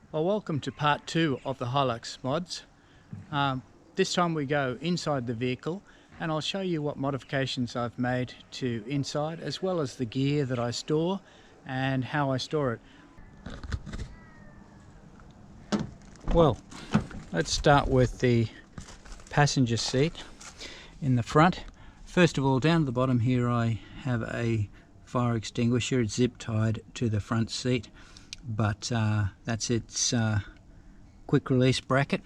Well, welcome to part 2 of the Hilux mods. This time we go inside the vehicle and I'll show you what modifications I've made to inside, as well as the gear that I store and how I store it. Well, let's start with the passenger seat in the front. First of all, down at the bottom here I have a fire extinguisher. It's zip tied to the front seat, but that's its quick release bracket.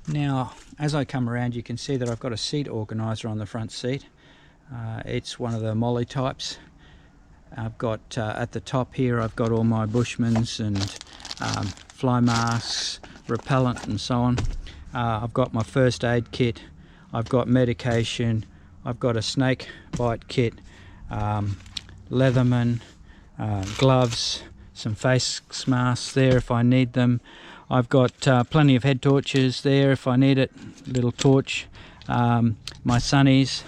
Now as I come around, you can see that I've got a seat organizer on the front seat. It's one of the Molly types. I've got at the top here I've got all my Bushmans and fly masks, repellent and so on. I've got my first aid kit, I've got medication, I've got a snake bite kit, Leatherman, gloves, some face masks there if I need them. I've got plenty of head torches there if I need it, little torch, my sunnies.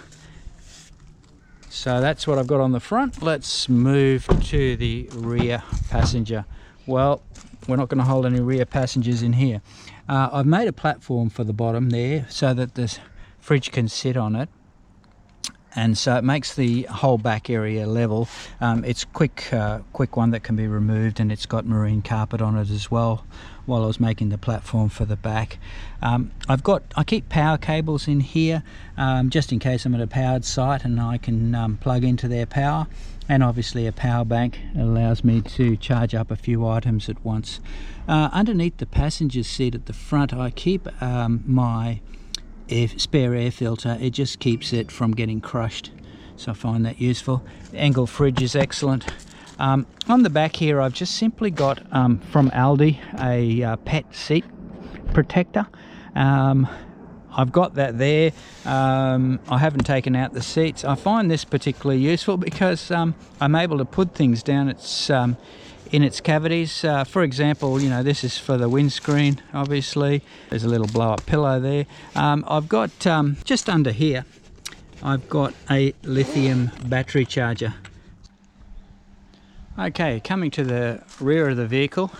So that's what I've got on the front. Let's move to the rear passenger. Well, we're not going to hold any rear passengers in here. I've made a platform for the bottom there so that the fridge can sit on it, and so it makes the whole back area level. It's quick one that can be removed, and it's got marine carpet on it as well while I was making the platform for the back. I keep power cables in here just in case I'm at a powered site and I can plug into their power, and obviously a power bank allows me to charge up a few items at once. Underneath the passenger seat at the front I keep my spare air filter. It just keeps it from getting crushed, so I find that useful. The Engel fridge is excellent. On the back here I've just simply got from Aldi a pet seat protector. I've got that there. I haven't taken out the seats. I find this particularly useful because I'm able to put things down in its cavities. For example, you know, this is for the windscreen, obviously. There's a little blow-up pillow there. I've got just under here I've got a lithium battery charger. Okay, coming to the rear of the vehicle,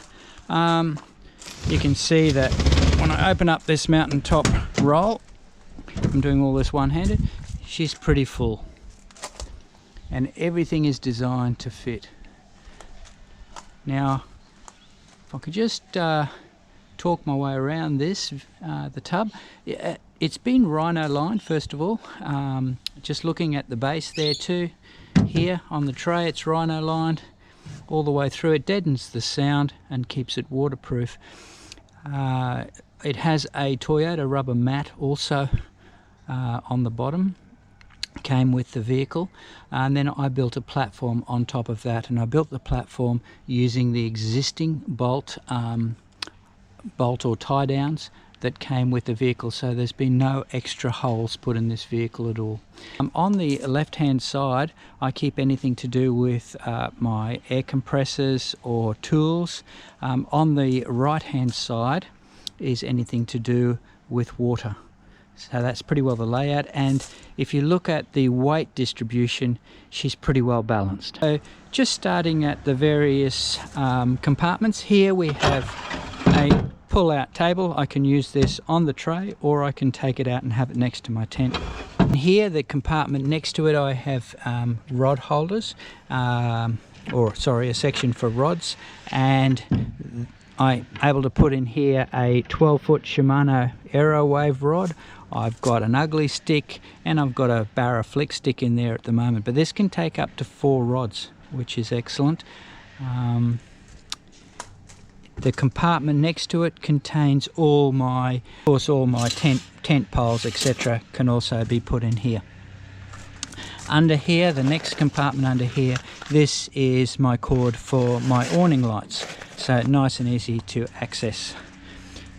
you can see that when I open up this mountaintop roll, I'm doing all this one-handed, she's pretty full and everything is designed to fit. Now if I could just talk my way around this, the tub, it's been rhino lined first of all. Just looking at the base there too, here on the tray it's rhino lined all the way through. It deadens the sound and keeps it waterproof. It has a Toyota rubber mat also on the bottom, came with the vehicle, and then I built a platform on top of that, and I built the platform using the existing bolt or tie downs that came with the vehicle, so there's been no extra holes put in this vehicle at all. On the left hand side I keep anything to do with my air compressors or tools. On the right hand side is anything to do with water. So that's pretty well the layout, and if you look at the weight distribution, she's pretty well balanced. So just starting at the various compartments, here we have a pull-out table. I can use this on the tray or I can take it out and have it next to my tent. And here, the compartment next to it, I have rod holders, a section for rods, and I'm able to put in here a 12-foot Shimano Aerowave rod. I've got an ugly stick and I've got a Barra flick stick in there at the moment, but this can take up to 4 rods, which is excellent. The compartment next to it contains all my tent poles, etc. can also be put in here. Under here, the next compartment under here, this is my cord for my awning lights, so nice and easy to access.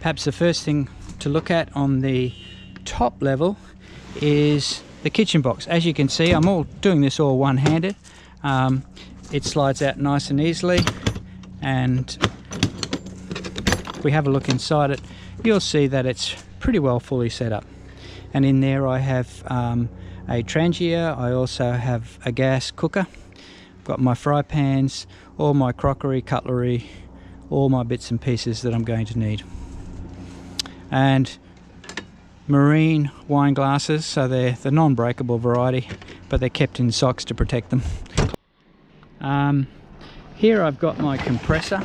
Perhaps the first thing to look at on the top level is the kitchen box. As you can see, I'm doing this all one-handed. It slides out nice and easily, and if we have a look inside it, you'll see that it's pretty well fully set up. And in there I have a Trangia. I also have a gas cooker. I've got my fry pans, all my crockery, cutlery, all my bits and pieces that I'm going to need. And marine wine glasses, so they're the non-breakable variety, but they're kept in socks to protect them. Here I've got my compressor.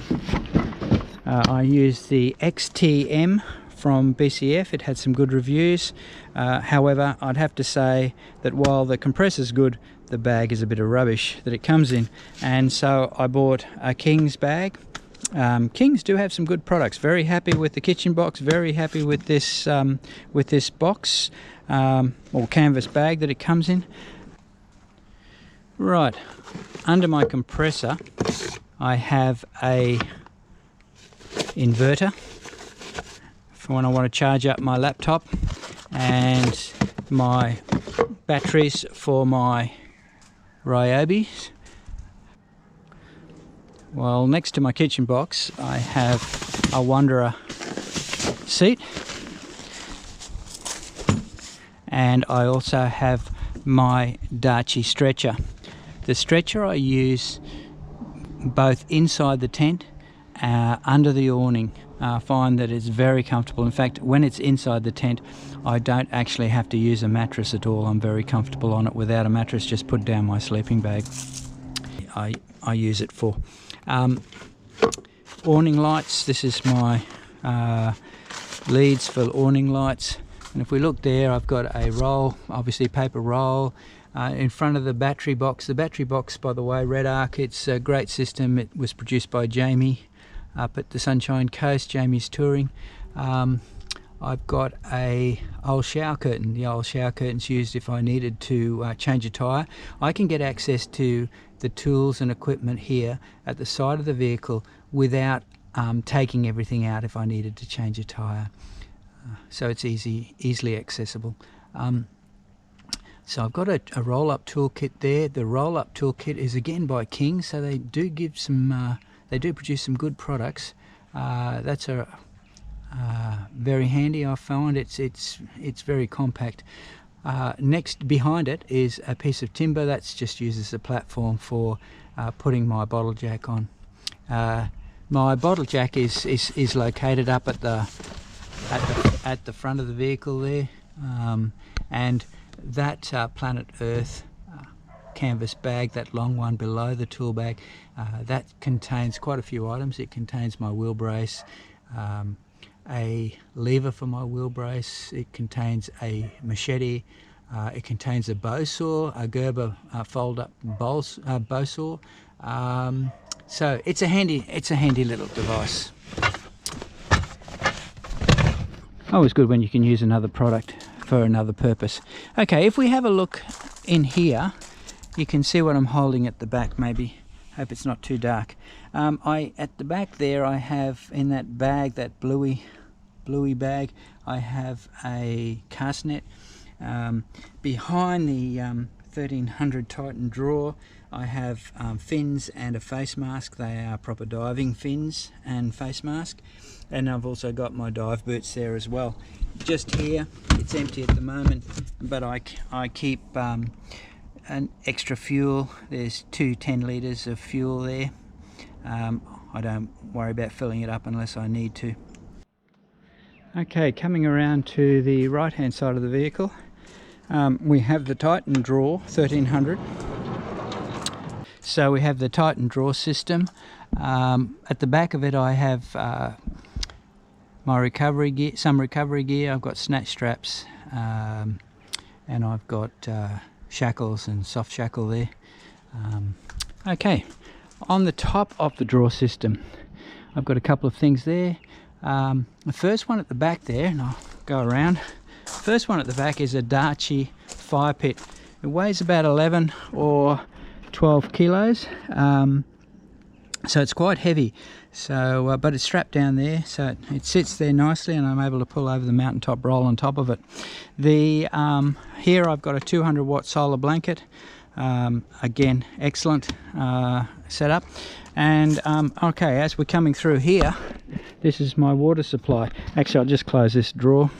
I use the XTM from BCF. It had some good reviews. However, I'd have to say that while the compressor's good, the bag is a bit of rubbish that it comes in, and so I bought a King's bag. Kings do have some good products. Very happy with the kitchen box, very happy with this box or canvas bag that it comes in. Right, under my compressor I have a inverter for when I want to charge up my laptop, and my batteries for my Ryobis. Well, next to my kitchen box I have a Wanderer seat, and I also have my Darchi stretcher. The stretcher I use both inside the tent, under the awning. I find that it's very comfortable. In fact, when it's inside the tent, I don't actually have to use a mattress at all. I'm very comfortable on it without a mattress. Just put down my sleeping bag. I use it for awning lights. This is my leads for awning lights, and if we look there, I've got a roll, obviously paper roll, in front of the battery box. The battery box, by the way, Red Arc, it's a great system. It was produced by Jamie up at the Sunshine Coast. Jamie's touring. I've got a old shower curtain. The old shower curtain's used if I needed to change a tyre. I can get access to the tools and equipment here at the side of the vehicle without taking everything out if I needed to change a tyre. So it's easily accessible. So I've got a roll-up toolkit there. The roll-up toolkit is again by King, so they do give some. They do produce some good products. That's a very handy. I find it's very compact. Next behind it is a piece of timber that's just used as a platform for putting my bottle jack on. My bottle jack is located up at the front of the vehicle there, and that Planet Earth canvas bag, that long one below the tool bag, that contains quite a few items. It contains my wheel brace, a lever for my wheel brace, it contains a machete, it contains a bow saw, a Gerber fold-up bow saw. So it's a handy little device. Always good when you can use another product for another purpose. Okay, if we have a look in here, you can see what I'm holding at the back. Maybe, hope it's not too dark. At the back there, I have in that bag, that bluey bag, I have a cast net. Behind the 1300 Titan drawer, I have fins and a face mask. They are proper diving fins and face mask, and I've also got my dive boots there as well. Just here, it's empty at the moment, but I keep an extra fuel. There's 10 litres of fuel there. I don't worry about filling it up unless I need to. Okay, coming around to the right hand side of the vehicle, we have the Titan drawer 1300. So we have the Titan drawer system. At the back of it I have my recovery gear, some recovery gear. I've got snatch straps, and I've got shackles and soft shackle there. Okay, on the top of the drawer system I've got a couple of things there. The first one at the back there, and I'll go around. First one at the back is a Darchi fire pit. It weighs about 11 or 12 kilos, so it's quite heavy. So, but it's strapped down there, so it sits there nicely, and I'm able to pull over the mountaintop roll on top of it. The here I've got a 200 watt solar blanket. Again, excellent setup. And okay, as we're coming through here, this is my water supply. Actually, I'll just close this drawer.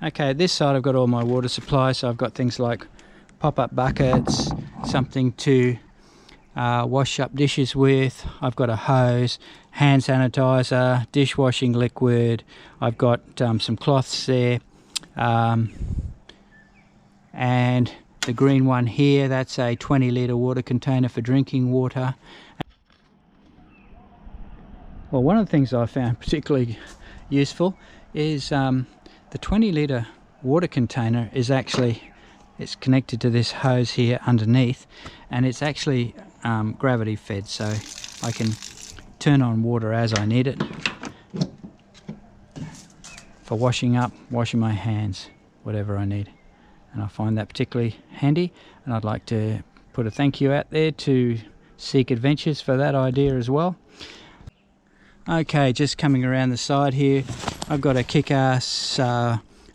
Okay, this side I've got all my water supply, so I've got things like pop-up buckets, something to wash up dishes with. I've got a hose, hand sanitizer, dishwashing liquid. I've got some cloths there, and the green one here, that's a 20-litre water container for drinking water. Well, one of the things I found particularly useful is the 20-litre water container is actually, it's connected to this hose here underneath, and it's actually gravity fed, so I can turn on water as I need it for washing up, washing my hands, whatever I need. And I find that particularly handy, and I'd like to put a thank you out there to Seek Adventures for that idea as well. Okay, just coming around the side here, I've got a kick-ass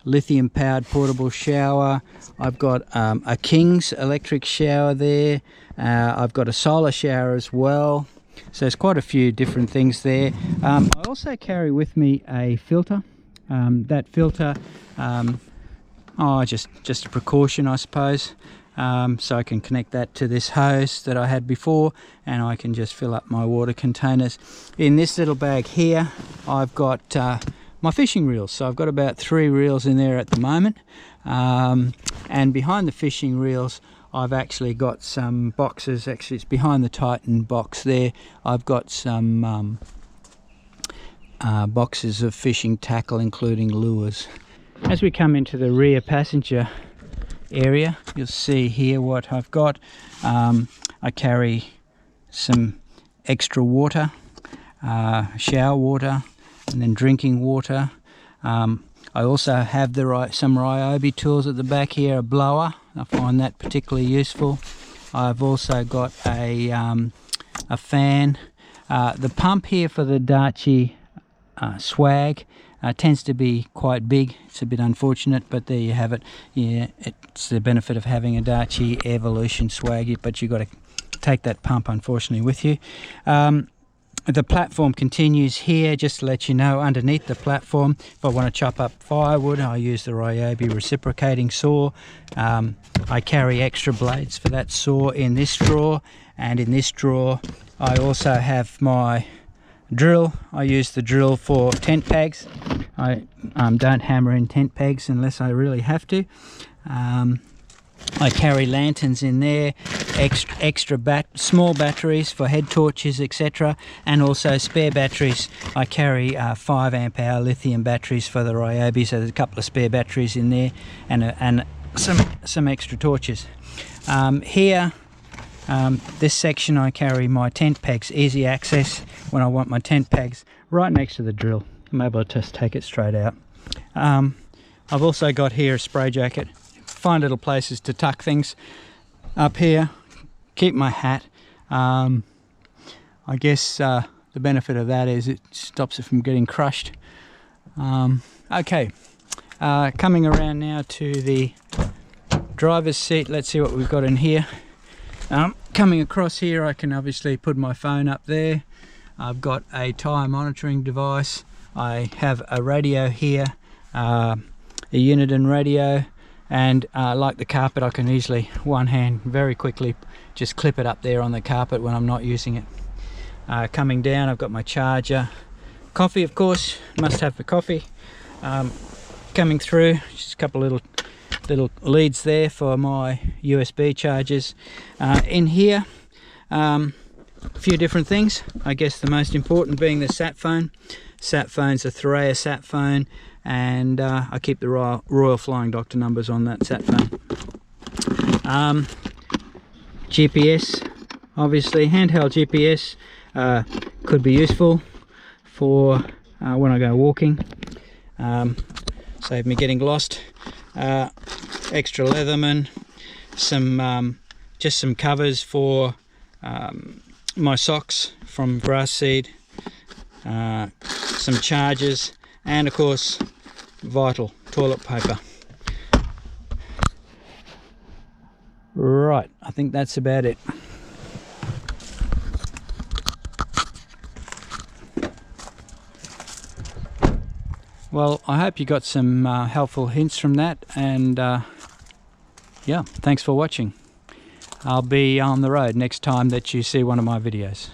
lithium powered portable shower. I've got a King's electric shower there. I've got a solar shower as well, so there's quite a few different things there. I also carry with me a filter. That filter, just a precaution, I suppose, so I can connect that to this hose that I had before, and I can just fill up my water containers. In this little bag here, I've got my fishing reels, so I've got about 3 reels in there at the moment, and behind the fishing reels I've actually got some boxes. Actually, it's behind the Titan box there. I've got some boxes of fishing tackle, including lures. As we come into the rear passenger area, you'll see here what I've got. I carry some extra water, shower water, and then drinking water. I also have some Ryobi tools at the back here, a blower. I find that particularly useful. I've also got a fan. The pump here for the Darche Swag tends to be quite big. It's a bit unfortunate, but there you have it. Yeah, it's the benefit of having a Darche Evolution Swag, but you've got to take that pump, unfortunately, with you. The platform continues here, just to let you know, underneath the platform, if I want to chop up firewood, I use the Ryobi reciprocating saw. I carry extra blades for that saw in this drawer, and in this drawer I also have my drill. I use the drill for tent pegs. I don't hammer in tent pegs unless I really have to. I carry lanterns in there, extra small batteries for head torches, etc., and also spare batteries. I carry 5 amp hour lithium batteries for the Ryobi, so there's a couple of spare batteries in there, and some extra torches. Here, this section, I carry my tent pegs, easy access when I want my tent pegs, right next to the drill. I'm able to just take it straight out. I've also got here a spray jacket. Find little places to tuck things up here. Keep my hat. I guess the benefit of that is it stops it from getting crushed. Okay, coming around now to the driver's seat. Let's see what we've got in here. Coming across here, I can obviously put my phone up there. I've got a tyre monitoring device. I have a radio here, a Uniden radio. And like the carpet, I can easily, one hand, very quickly, just clip it up there on the carpet when I'm not using it. Coming down, I've got my charger. Coffee, of course, must have the coffee. Coming through, just a couple of little leads there for my USB chargers. In here, a few different things. I guess the most important being the sat phone. Sat phone's a Thuraya sat phone, and I keep the Royal Flying Doctor numbers on that sat phone. GPS, obviously, handheld GPS could be useful for when I go walking. Save me getting lost. Extra Leatherman, just some covers for my socks from grass seed, some chargers, and of course Vital toilet paper. Right, I think that's about it. Well, I hope you got some helpful hints from that, and yeah, thanks for watching. I'll be on the road next time that you see one of my videos.